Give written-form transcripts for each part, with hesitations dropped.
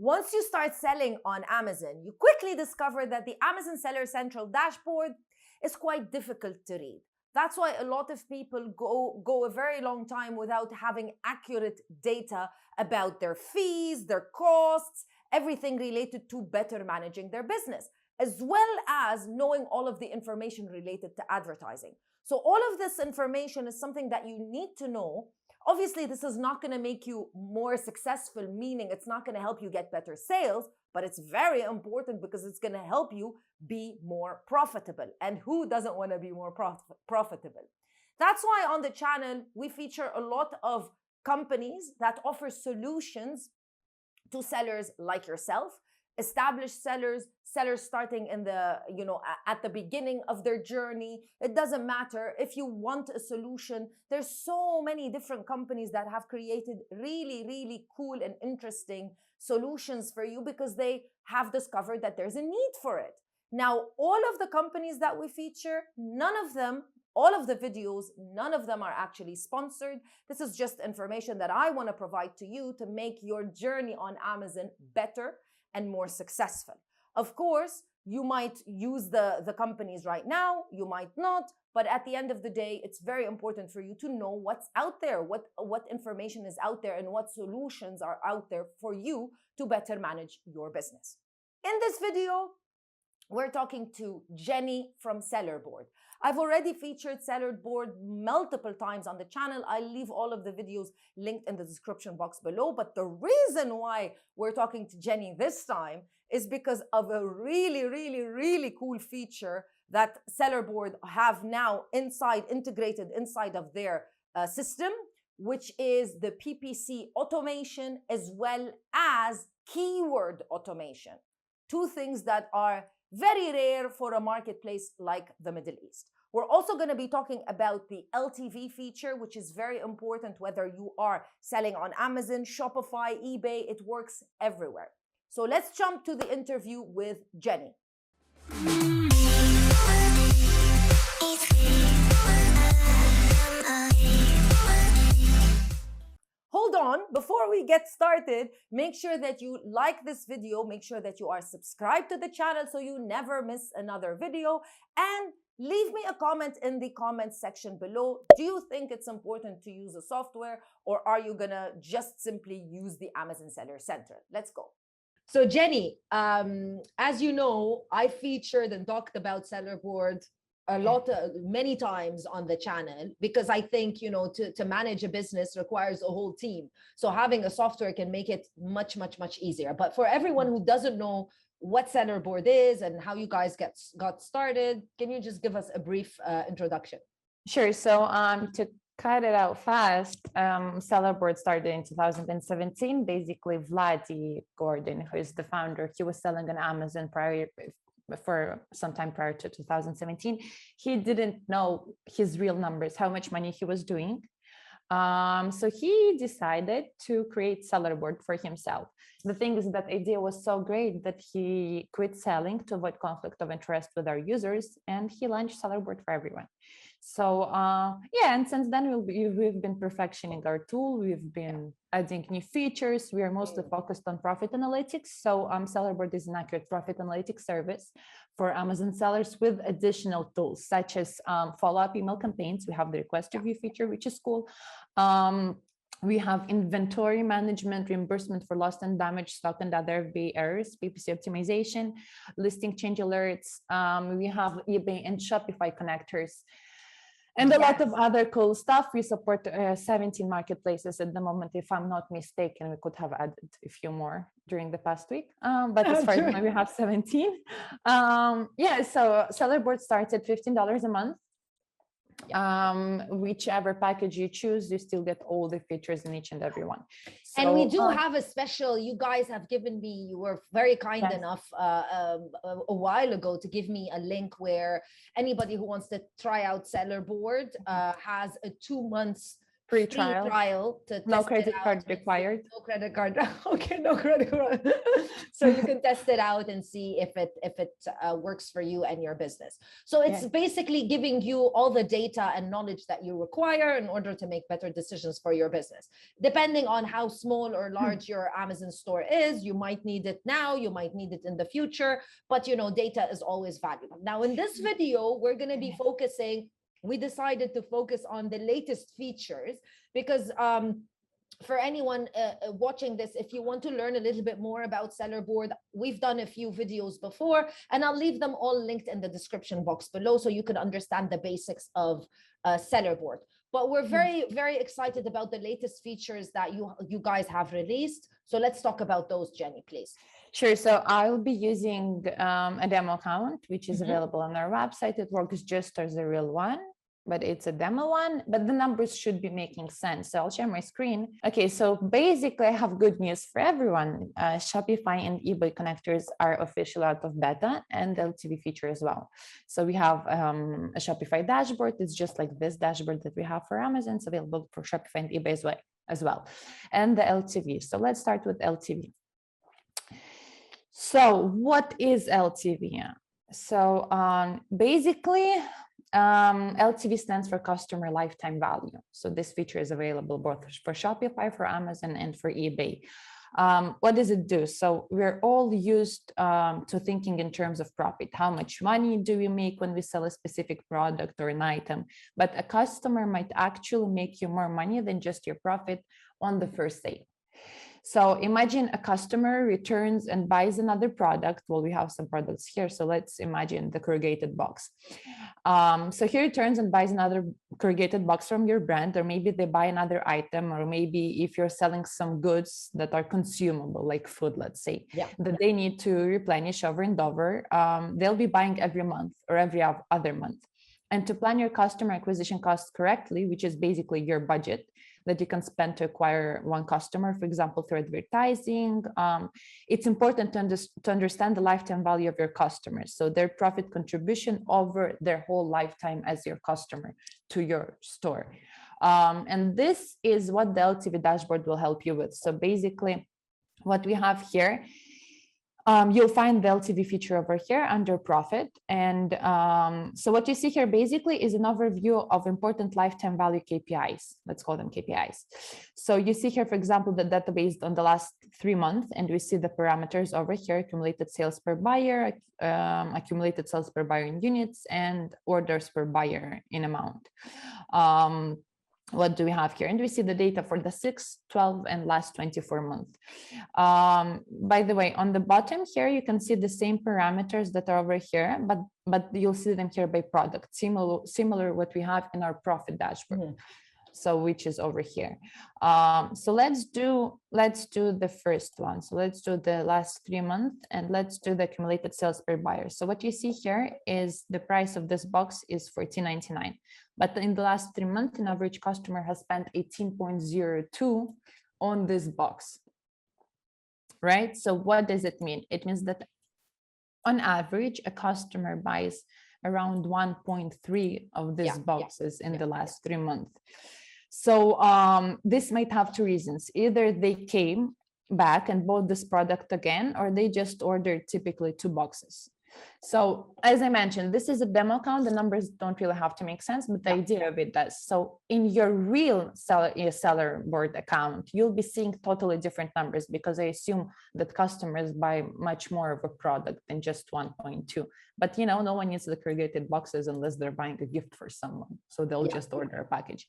Once you start selling on Amazon, you quickly discover that the Amazon Seller Central dashboard is quite difficult to read. That's why a lot of people go a very long time without having accurate data about their fees, their costs, everything related to better managing their business, as well as knowing all of the information related to advertising. So all of this information is something that you need to know. Obviously, this is not going to make you more successful, meaning it's not going to help you get better sales, but it's very important because it's going to help you be more profitable. And who doesn't want to be more profitable? That's why on the channel, we feature a lot of companies that offer solutions to sellers like yourself, established sellers, sellers starting in the, at the beginning of their journey. It doesn't matter if you want a solution. There's so many different companies that have created really, really cool and interesting solutions for you because they have discovered that there's a need for it. Now, all of the companies that we feature, none of them, all of the videos, none of them are actually sponsored. This is just information that I want to provide to you to make your journey on Amazon better and more successful. Of course, you might use the companies right now, you might not, but at the end of the day, it's very important for you to know what's out there, what information is out there, and what solutions are out there for you to better manage your business. In this video, we're talking to Jenny from Sellerboard. I've already featured Sellerboard multiple times on the channel. I'll leave all of the videos linked in the description box below. But the reason why we're talking to Jenny this time is because of a really, really, really cool feature that Sellerboard have now integrated inside of their system, which is the PPC automation as well as keyword automation. Two things that are very rare for a marketplace like the Middle East. We're also going to be talking about the LTV feature, which is very important whether you are selling on Amazon, Shopify, eBay. It works everywhere. So let's jump to the interview with Jenny. Hold on, before we get started, make sure that you like this video, make sure that you are subscribed to the channel so you never miss another video, and leave me a comment in the comments section below. Do you think it's important to use a software, or are you gonna just simply use the Amazon Seller Central? Let's go. So Jenny, as you know, I featured and talked about Sellerboard many times on the channel because I think, to manage a business requires a whole team. So having a software can make it much, much, much easier. But for everyone who doesn't know what Sellerboard is and how you guys got started, can you just give us a brief introduction? Sure. So to cut it out fast, Sellerboard started in 2017. Basically, Vladi Gordon, who is the founder, he was selling on Amazon for some time prior to 2017. He didn't know his real numbers, how much money he was doing. So he decided to create Sellerboard for himself. The thing is that idea was so great that he quit selling to avoid conflict of interest with our users, and he launched Sellerboard for everyone. So and since then we've been perfectioning our tool. We've been adding new features. We are mostly focused on profit analytics. So Sellerboard is an accurate profit analytics service for Amazon sellers with additional tools such as follow-up email campaigns. We have the request review feature, which is cool. We have inventory management, reimbursement for lost and damaged stock and other FBA errors, PPC optimization, listing change alerts. We have eBay and Shopify connectors, and a lot of other cool stuff. We support 17 marketplaces at the moment, if I'm not mistaken. We could have added a few more during the past week, but as far as now, we have 17. So Sellerboard starts at $15 a month. Whichever package you choose, you still get all the features in each and every one. So, and we do have a special, you guys have given me, you were very kind enough a while ago to give me a link where anybody who wants to try out Sellerboard has a 2 months Free free trial. trial to No test it credit out card and see. required. No credit card. Okay, no credit card. So you can test it out and see if it works for you and your business. So it's basically giving you all the data and knowledge that you require in order to make better decisions for your business. Depending on how small or large your Amazon store is, you might need it now, you might need it in the future, but data is always valuable. Now, in this video, we're going to be focusing. We decided to focus on the latest features because for anyone watching this, if you want to learn a little bit more about Seller Board, we've done a few videos before, and I'll leave them all linked in the description box below so you can understand the basics of Seller Board. But we're very, very excited about the latest features that you guys have released. So let's talk about those, Jenny, please. Sure. So I'll be using a demo account, which is available on our website. It works just as a real one, but it's a demo one, but the numbers should be making sense. So I'll share my screen. Okay, so basically I have good news for everyone. Shopify and eBay connectors are official out of beta, and the LTV feature as well. So we have a Shopify dashboard. It's just like this dashboard that we have for Amazon. It's available for Shopify and eBay as well. And the LTV. So let's start with LTV. So what is LTV? So basically, LTV stands for customer lifetime value. So this feature is available both for Shopify, for Amazon, and for eBay. What does it do? So we're all used to thinking in terms of profit. How much money do we make when we sell a specific product or an item? But a customer might actually make you more money than just your profit on the first sale. So imagine a customer returns and buys another product. Well, we have some products here. So let's imagine the corrugated box. So he returns and buys another corrugated box from your brand, or maybe they buy another item, or maybe if you're selling some goods that are consumable, like food, let's say, that they need to replenish over and over, they'll be buying every month or every other month. And to plan your customer acquisition costs correctly, which is basically your budget that you can spend to acquire one customer, for example, through advertising, it's important to understand the lifetime value of your customers. So their profit contribution over their whole lifetime as your customer to your store. And this is what the LTV dashboard will help you with. So basically what we have here, you'll find the LTV feature over here under profit. And so what you see here basically is an overview of important lifetime value KPIs. Let's call them KPIs. So you see here, for example, the data based on the last 3 months, and we see the parameters over here: accumulated sales per buyer, accumulated sales per buyer in units, and orders per buyer in amount. What do we have here? And we see the data for the 6, 12, and last 24 months. By the way, on the bottom here, you can see the same parameters that are over here, but you'll see them here by product, similar what we have in our profit dashboard. So which is over here. So let's do the first one. So let's do the last 3 months, and let's do the accumulated sales per buyer. So what you see here is the price of this box is $14.99. But in the last 3 months, an average customer has spent 18.02 on this box, right? So what does it mean? It means that on average, a customer buys around 1.3 of these boxes in the last 3 months. So this might have 2 reasons. Either they came back and bought this product again, or they just ordered typically 2 boxes. So as I mentioned, this is a demo account. The numbers don't really have to make sense, but the idea of it does. So in your real seller board account, you'll be seeing totally different numbers, because I assume that customers buy much more of a product than just 1.2. But no one needs the corrugated boxes unless they're buying a gift for someone. So they'll just order a package.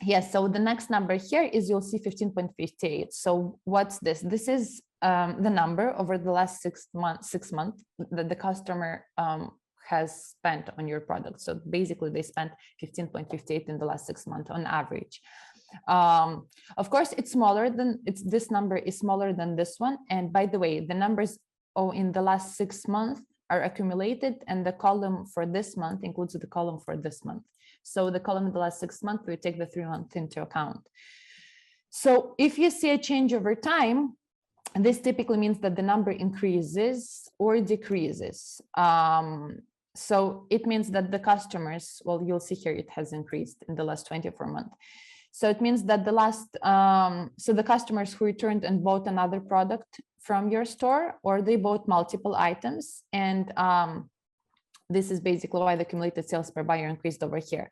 Yes, so the next number here is, you'll see 15.58. So what's this? This is the number over the last 6 months that the customer has spent on your product. So basically they spent 15.58 in the last 6 months on average. Of course, this number is smaller than this one. And by the way, the numbers in the last 6 months are accumulated, and the column for this month includes the column for this month. So the column in the last 6 months, we take the 3 months into account. So if you see a change over time, this typically means that the number increases or decreases. So it means that the customers, well, you'll see here it has increased in the last 24 months. So it means that so the customers who returned and bought another product from your store, or they bought multiple items, and this is basically why the accumulated sales per buyer increased over here.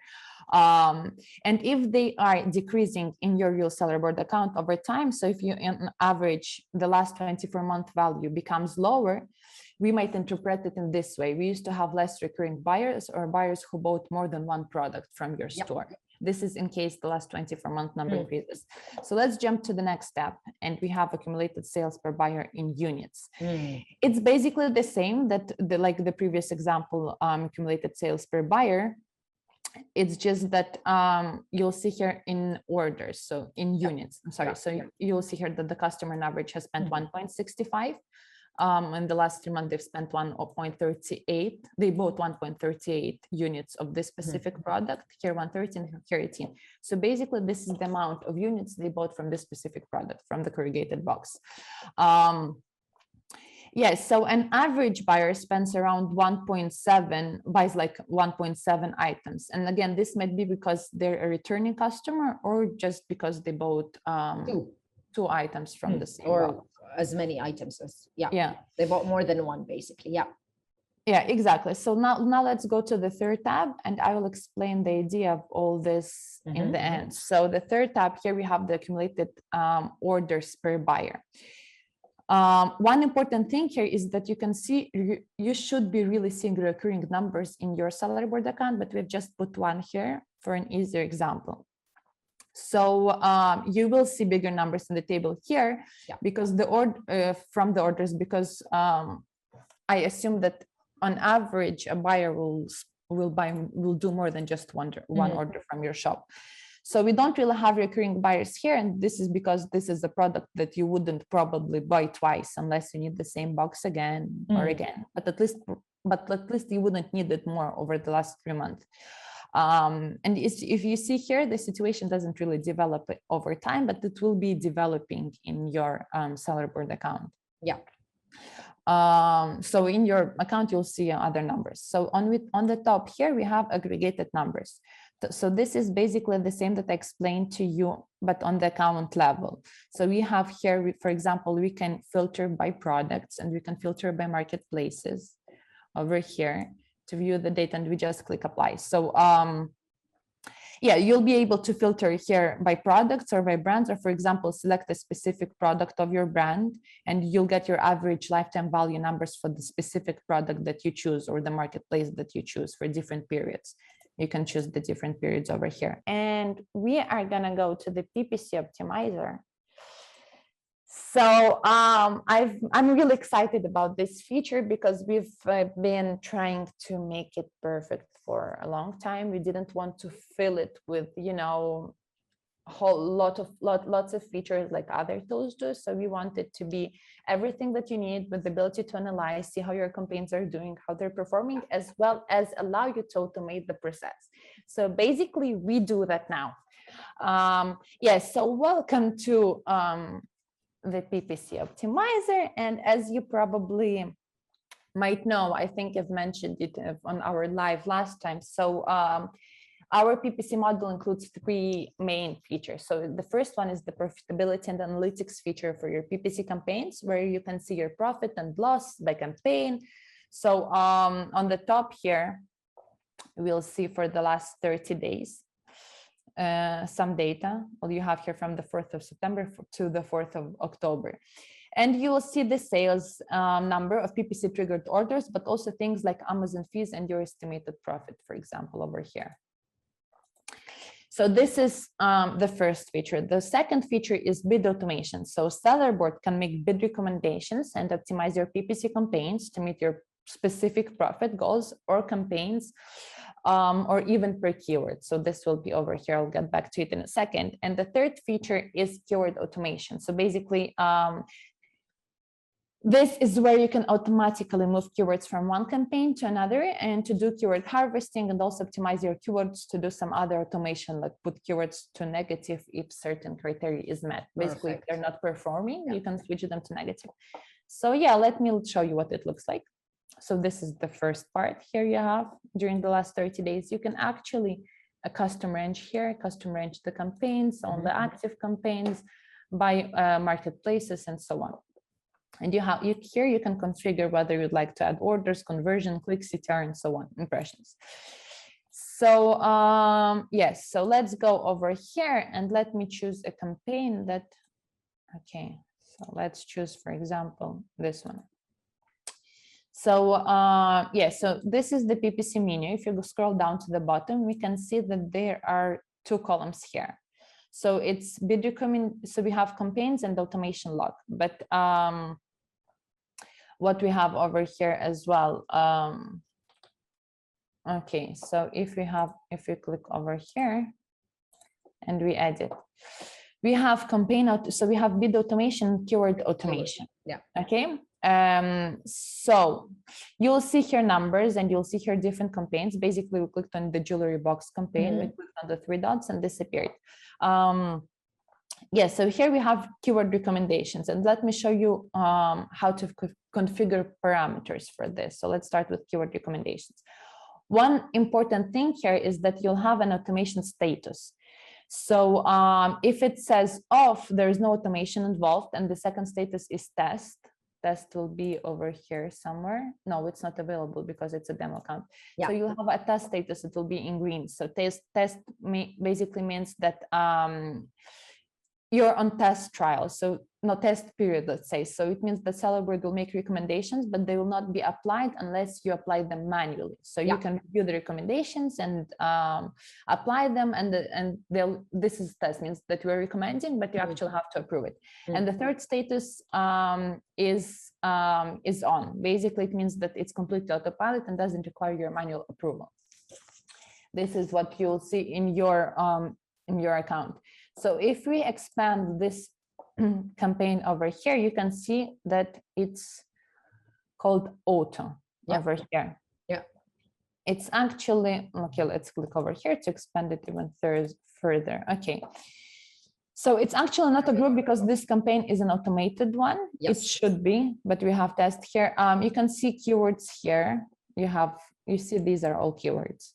And if they are decreasing in your real seller board account over time, so if you on average the last 24-month value becomes lower, we might interpret it in this way. We used to have less recurring buyers, or buyers who bought more than one product from your store. This is in case the last 24-month number increases. So let's jump to the next step, and we have accumulated sales per buyer in units. It's basically the same that like the previous example, accumulated sales per buyer. It's just that you'll see here in orders, so in units. I'm sorry. So you'll see here that the customer on average has spent 1.65. In the last 3 months, they've spent 1.38. They bought 1.38 units of this specific product. Here 113, here 18. So basically, this is the amount of units they bought from this specific product, from the corrugated box. Yes, so an average buyer spends around 1.7, buys like 1.7 items. And again, this might be because they're a returning customer, or just because they bought two items from the same box. As many items as they bought more than one, basically. Yeah, exactly. So now let's go to the third tab, and I will explain the idea of all this in the end. So the third tab here, we have the accumulated orders per buyer. One important thing here is that you can see you should be really seeing recurring numbers in your salary board account, but we've just put one here for an easier example. So you will see bigger numbers in the table here because from the orders, because I assume that on average a buyer will do more than just one order from your shop. So we don't really have recurring buyers here, and this is because this is a product that you wouldn't probably buy twice unless you need the same box again or again. But at least you wouldn't need it more over the last 3 months. And if you see here, the situation doesn't really develop over time, but it will be developing in your seller board account. So in your account, you'll see other numbers. So on the top here, we have aggregated numbers. So this is basically the same that I explained to you, but on the account level. So we have here, for example, we can filter by products, and we can filter by marketplaces over here to view the data, and we just click apply. So you'll be able to filter here by products or by brands, or for example, select a specific product of your brand, and you'll get your average lifetime value numbers for the specific product that you choose, or the marketplace that you choose for different periods. You can choose the different periods over here. And we are gonna go to the PPC optimizer. So I'm really excited about this feature because we've been trying to make it perfect for a long time. We didn't want to fill it with, lots of features like other tools do. So we want it to be everything that you need, with the ability to analyze, see how your campaigns are doing, how they're performing, as well as allow you to automate the process. So basically, we do that now. So welcome to the PPC optimizer. And as you probably might know, I think I've mentioned it on our live last time. So our PPC model includes 3 main features. So the first one is the Profitability and Analytics feature for your PPC campaigns, where you can see your profit and loss by campaign. So on the top here, we'll see for the last 30 days, some data. Well, you have here from the 4th of September to the 4th of October. And you will see the sales number of PPC triggered orders, but also things like Amazon fees and your estimated profit, for example, over here. So this is the first feature. The second feature is bid automation. So Seller Board can make bid recommendations and optimize your PPC campaigns to meet your specific profit goals or campaigns, or even per keyword. So this will be over here. I'll get back to it in a second. And the third feature is keyword automation. So basically, this is where you can automatically move keywords from one campaign to another, and to do keyword harvesting, and also optimize your keywords to do some other automation, like put keywords to negative if certain criteria is met. Basically, if they're not performing, you can switch them to negative. So let me show you what it looks like. So this is the first part. Here you have during the last 30 days, you can actually custom range here, custom range the campaigns on the active campaigns by marketplaces and so on. And here you can configure whether you'd like to add orders, conversion, click CTR, and so on, impressions. So yes, so let's go over here and let me choose a campaign that, okay, so let's choose, for example, this one. So yeah, so this is the PPC menu. If you scroll down to the bottom, we can see that there are two columns here. So it's bid recommend. So we have campaigns and automation log. But what we have over here as well. Okay, so if we click over here and we edit, we have campaign out. So we have bid automation, keyword automation. Yeah. Okay. So you'll see here numbers and you'll see here different campaigns. Basically, we clicked on the jewelry box campaign, we clicked on the 3 dots and disappeared. Yeah, so here we have keyword recommendations, and let me show you how to configure parameters for this. So let's start with keyword recommendations. One important thing here is that you'll have an automation status. So if it says off, there is no automation involved, and the second status is test will be over here somewhere. No, it's not available because it's a demo account. Yeah. So you'll have a test status, it will be in green. So test basically means that you're on test trial, so no test period, let's say. So it means that Seller Board will make recommendations, but they will not be applied unless you apply them manually. So you can review the recommendations and apply them, and this is test, means that we're recommending, but you actually have to approve it. And the third status is on. Basically, it means that it's completely autopilot and doesn't require your manual approval. This is what you'll see in your account. So if we expand this campaign over here, you can see that it's called auto over here. Yeah. It's actually, okay, let's click over here to expand it even further. Okay. So it's actually not a group because this campaign is an automated one. Yes. It should be, but we have test here. You can see keywords here. You see these are all keywords.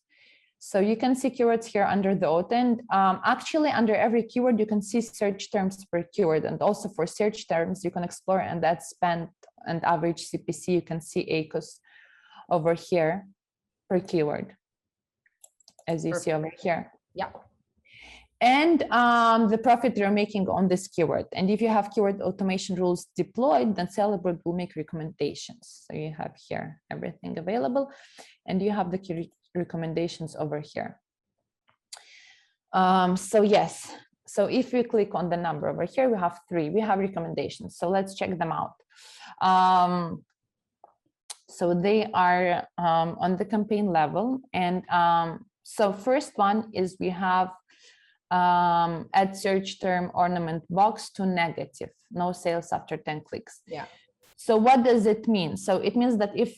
So you can see keywords here under the auto, and actually under every keyword, you can see search terms per keyword. And also for search terms, you can explore and add spend and average CPC. You can see ACOS over here per keyword, as you see over here. Yeah. And the profit you're making on this keyword. And if you have keyword automation rules deployed, then Seller Board will make recommendations. So you have here everything available, and you have the key recommendations over here. So yes, so if we click on the number over here, we have 3. We have recommendations. So let's check them out. So they are on the campaign level. And so first one is we have add search term ornament box to negative, no sales after 10 clicks. Yeah. So what does it mean? So it means that if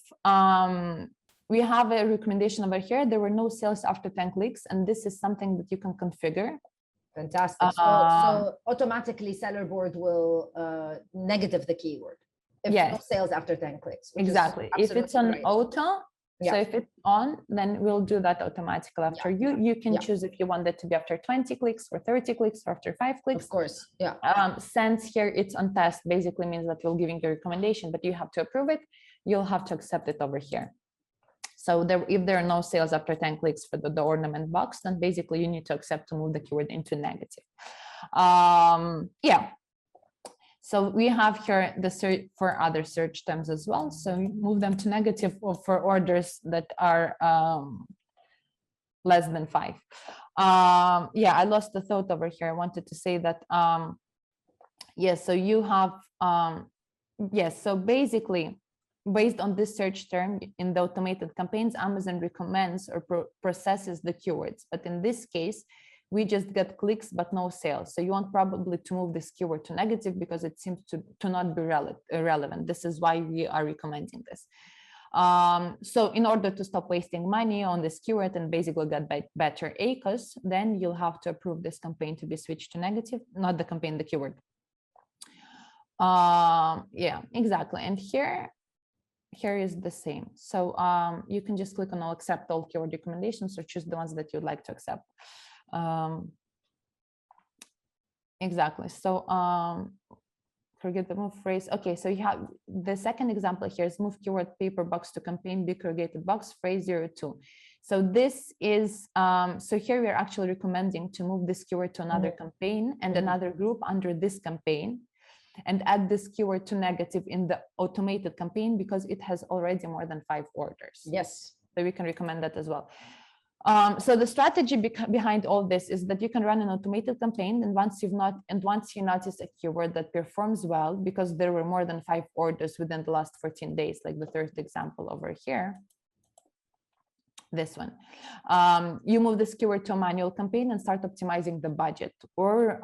we have a recommendation over here, there were no sales after 10 clicks, and this is something that you can configure. Fantastic. So automatically Seller Board will negative the keyword if no sales after 10 clicks. Exactly. If it's on auto, so if it's on, then we'll do that automatically after you. You can choose if you want it to be after 20 clicks or 30 clicks or after 5 clicks. Of course, yeah. Since here it's on test, basically means that we'll giving you a recommendation, but you have to approve it. You'll have to accept it over here. So if there are no sales after 10 clicks for the ornament box, then basically you need to accept to move the keyword into negative. Yeah. So we have here the search for other search terms as well. So move them to negative for orders that are less than 5. Yeah, I lost the thought over here. I wanted to say that, yes, so you have, yes, so basically, based on this search term in the automated campaigns, Amazon recommends or processes the keywords. But in this case, we just get clicks, but no sales. So you want probably to move this keyword to negative because it seems to not be relevant. This is why we are recommending this. So in order to stop wasting money on this keyword and basically get better ACOS, then you'll have to approve this campaign to be switched to negative, not the campaign, the keyword. Yeah, exactly. And here is the same. So you can just click on I'll accept all keyword recommendations or choose the ones that you'd like to accept. Exactly. So forget the move phrase. Okay, so you have the second example here is move keyword paper box to campaign big corrugated box phrase 02. So this is so here we are actually recommending to move this keyword to another campaign and another group under this campaign, and add this keyword to negative in the automated campaign because it has already more than 5 orders. Yes. So we can recommend that as well. So the strategy behind all this is that you can run an automated campaign, and once you notice a keyword that performs well because there were more than 5 orders within the last 14 days, like the third example over here, this one, you move this keyword to a manual campaign and start optimizing the budget or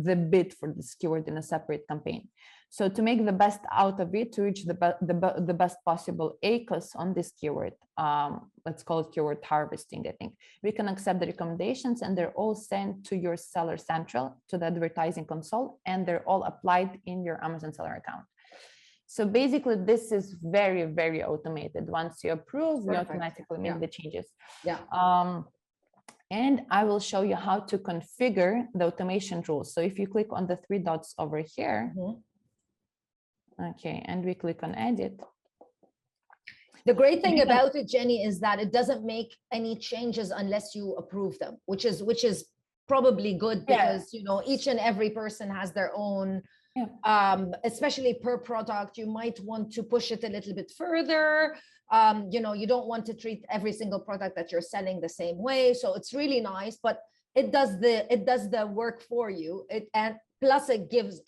the bid for this keyword in a separate campaign. So to make the best out of it, to reach the best possible ACOS on this keyword, let's call it keyword harvesting, I think, we can accept the recommendations and they're all sent to your Seller Central, to the advertising console, and they're all applied in your Amazon Seller account. So basically, this is very, very automated. Once you approve, we automatically make the changes. Yeah. And I will show you how to configure the automation rules. So if you click on the 3 dots over here, okay, and we click on edit. The great thing about it, Jenny, is that it doesn't make any changes unless you approve them, which is probably good because you know each and every person has their own. Especially per product, you might want to push it a little bit further. You know, you don't want to treat every single product that you're selling the same way. So it's really nice, but it does the work for you. And plus it keeps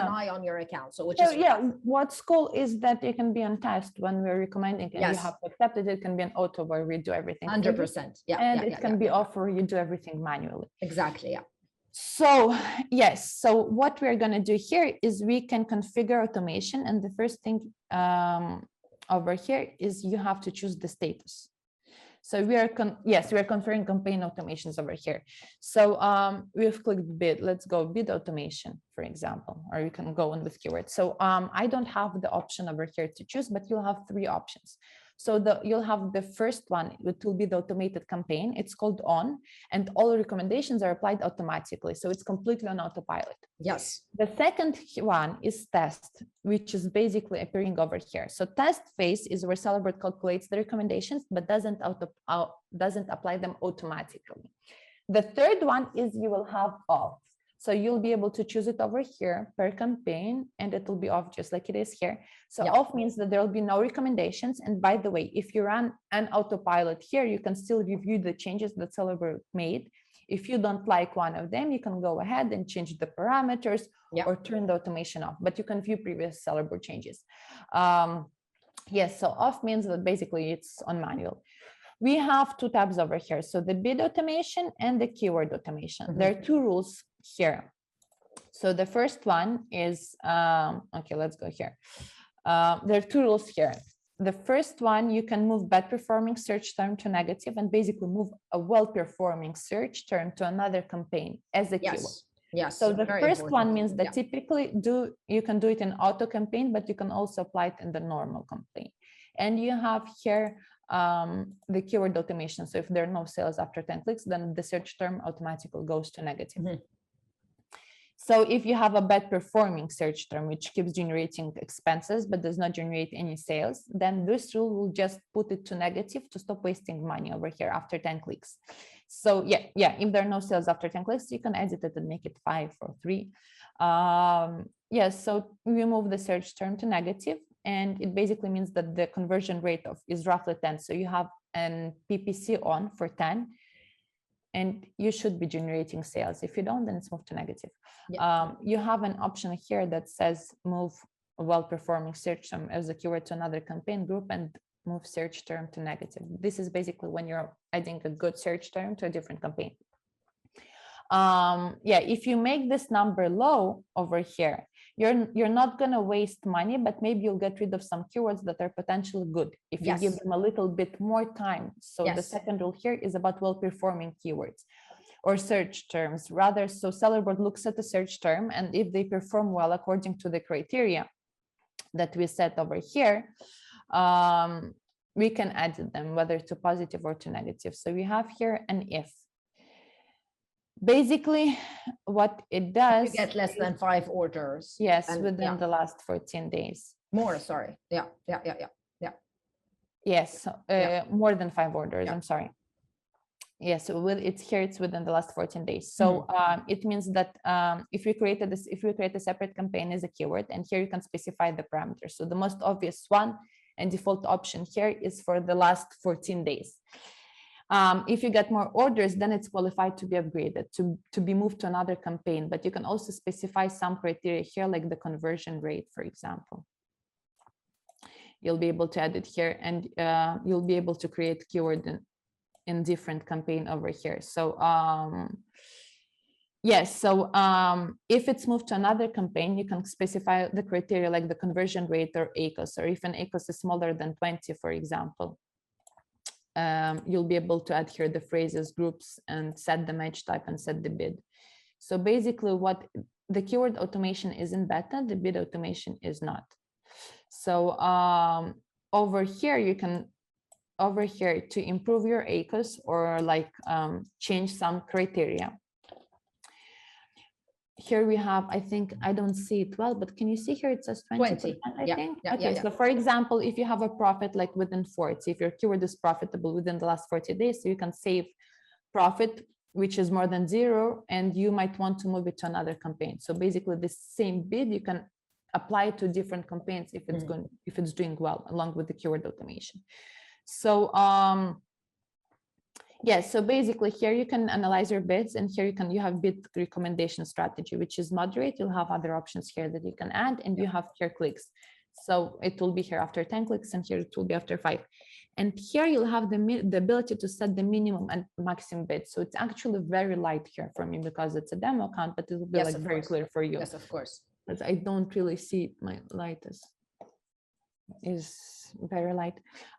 an eye on your account. So what's cool is that it can be on test when we're recommending it. You have to accept it. It can be an auto where we do everything 100%. And it can be off where you do everything manually. Exactly. Yeah. So yes, so what we're going to do here is we can configure automation, and the first thing over here is you have to choose the status. So we are configuring campaign automations over here. So we've clicked bid. Let's go bid automation, for example, or you can go on with keywords. So I don't have the option over here to choose, but you'll have 3 options. So you'll have the first one, it will be the automated campaign. It's called on, and all recommendations are applied automatically. So it's completely on autopilot. Yes. The second one is test, which is basically appearing over here. So test phase is where Sellerboard calculates the recommendations, but doesn't apply them automatically. The third one is you will have off. So you'll be able to choose it over here per campaign, and it will be off just like it is here. So off means that there will be no recommendations. And by the way, if you run an autopilot here, you can still review the changes that Sellerboard made. If you don't like one of them, you can go ahead and change the parameters or turn the automation off, but you can view previous Sellerboard changes. Yes, so off means that basically it's on manual. We have 2 tabs over here. So the bid automation and the keyword automation. There are 2 rules here. So the first one is, okay, let's go here. There are 2 rules here. The first one, you can move bad performing search term to negative and basically move a well-performing search term to another campaign as a keyword. Yes. So the first one means that typically you can do it in auto campaign, but you can also apply it in the normal campaign. And you have here the keyword automation. So if there are no sales after 10 clicks, then the search term automatically goes to negative. So if you have a bad performing search term, which keeps generating expenses, but does not generate any sales, then this rule will just put it to negative to stop wasting money over here after 10 clicks. So if there are no sales after 10 clicks, you can edit it and make it 5 or 3. So we move the search term to negative, and it basically means that the conversion rate is roughly 10. So you have an PPC on for 10, and you should be generating sales. If you don't, then it's moved to negative. You have an option here that says move a well-performing search term as a keyword to another campaign group and move search term to negative. This is basically when you're adding a good search term to a different campaign. If you make this number low over here, you're not going to waste money, but maybe you'll get rid of some keywords that are potentially good if you give them a little bit more time. So the second rule here is about well-performing keywords or search terms. Rather, so Sellerboard looks at the search term, and if they perform well according to the criteria that we set over here, we can edit them whether to positive or to negative. So we have here an if. Basically, what it does, you get less than 5 orders. Yes, within the last 14 days. More, sorry. Yeah. Yes, more than 5 orders. I'm sorry. Yes, so it's here. It's within the last 14 days. So it means that if we create a separate campaign as a keyword, and here you can specify the parameters. So the most obvious one and default option here is for the last 14 days. If you get more orders, then it's qualified to be upgraded, to be moved to another campaign. But you can also specify some criteria here, like the conversion rate, for example. You'll be able to add it here, and you'll be able to create keyword in different campaign over here. So yes, so if it's moved to another campaign, you can specify the criteria like the conversion rate or ACOS, or if an ACOS is smaller than 20, for example. You'll be able to add here the phrases, groups, and set the match type and set the bid. So basically what the keyword automation is in beta, the bid automation is not. So over here, you can to improve your ACOS or like change some criteria. Here we have, I think, I don't see it well, but can you see here? It says 20%, I think. Okay, so for example, if you have a profit like within 40, if your keyword is profitable within the last 40 days, so you can save profit, which is more than 0, and you might want to move it to another campaign. So basically the same bid, you can apply it to different campaigns if it's going, if it's doing well, along with the keyword automation. So yes, so basically here you can analyze your bids, and here you have bid recommendation strategy, which is moderate. You'll have other options here that you can add, and you have here clicks. So it will be here after 10 clicks, and here it will be after 5. And here you'll have the ability to set the minimum and maximum bid. So it's actually very light here for me because it's a demo account, but it will be like very clear for you. Yes, of course. But I don't really see my light is very light.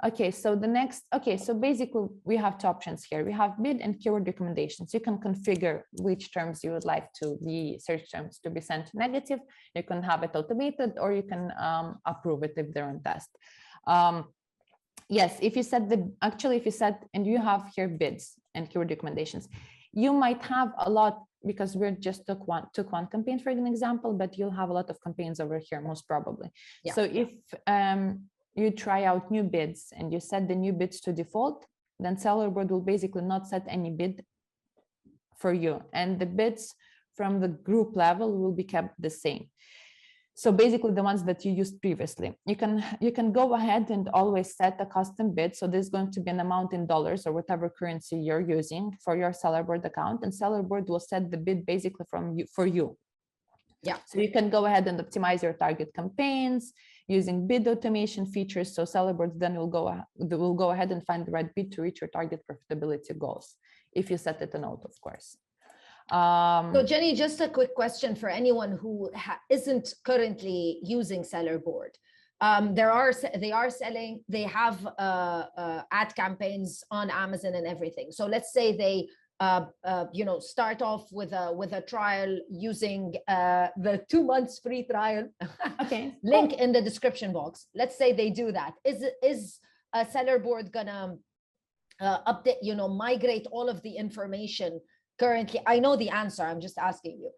Okay, so the next, okay, so basically we have 2 options here. We have bid and keyword recommendations. You can configure which terms you would like to be, search terms to be sent to negative. You can have it automated, or you can approve it if they're on test. Yes, if you set if you set, and you have here bids and keyword recommendations, you might have a lot, because we're just took one campaign for an example, but you'll have a lot of campaigns over here, most probably. Yeah. So if you try out new bids and you set the new bids to default, then seller board will basically not set any bid for you, and the bids from the group level will be kept the same. So basically the ones that you used previously, you can go ahead and always set a custom bid. So there's going to be an amount in dollars or whatever currency you're using for your seller board account, and seller board will set the bid basically for you. Yeah. So you can go ahead and optimize your target campaigns using bid automation features. So seller board then will go ahead and find the right bid to reach your target profitability goals, if you set it a note, of course. So Jenny, just a quick question for anyone who isn't currently using seller board. They have ad campaigns on Amazon and everything. So let's say they start off with a trial using the 2 months free trial. Okay. Link in the description box. Let's say they do that. Is a seller board gonna update, migrate all of the information? Currently, I know the answer. I'm just asking you,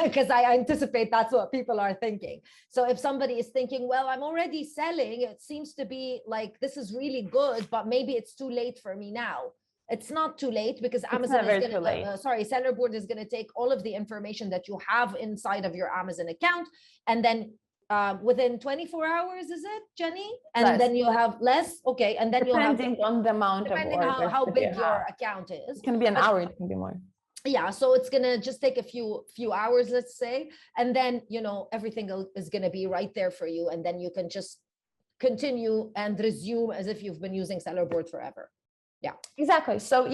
because I anticipate that's what people are thinking. So if somebody is thinking, well, I'm already selling, it seems to be like this is really good, but maybe it's too late for me now. It's not too late, because Amazon is going to, seller board is going to take all of the information that you have inside of your Amazon account, and then within 24 hours, is it, Jenny? And less. Then you'll have less. Okay. And then depending on the amount of orders, depending on how big your account is. It can be an hour, it can be more. Yeah. So it's going to just take a few hours, let's say. And then, everything is going to be right there for you. And then you can just continue and resume as if you've been using seller board forever. Yeah, exactly. So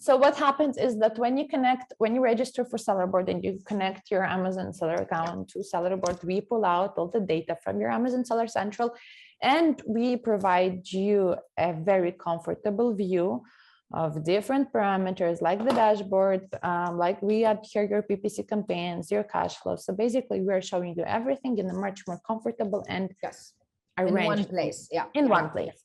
so what happens is that when you register for seller board and you connect your Amazon seller account to seller board, we pull out all the data from your Amazon Seller Central, and we provide you a very comfortable view of different parameters like the dashboard, like we add here your PPC campaigns, your cash flow. So basically we're showing you everything in a much more comfortable and In one arranged place. Yeah. in one place.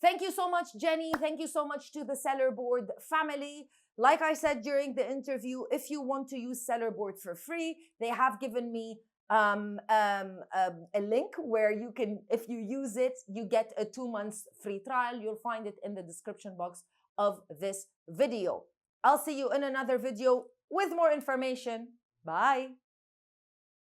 Thank you so much, Jenny. Thank you so much to the Seller Board family. Like I said during the interview, if you want to use Seller Board for free, they have given me a link where you can, if you use it, you get a 2 months free trial. You'll find it in the description box of this video. I'll see you in another video with more information. Bye.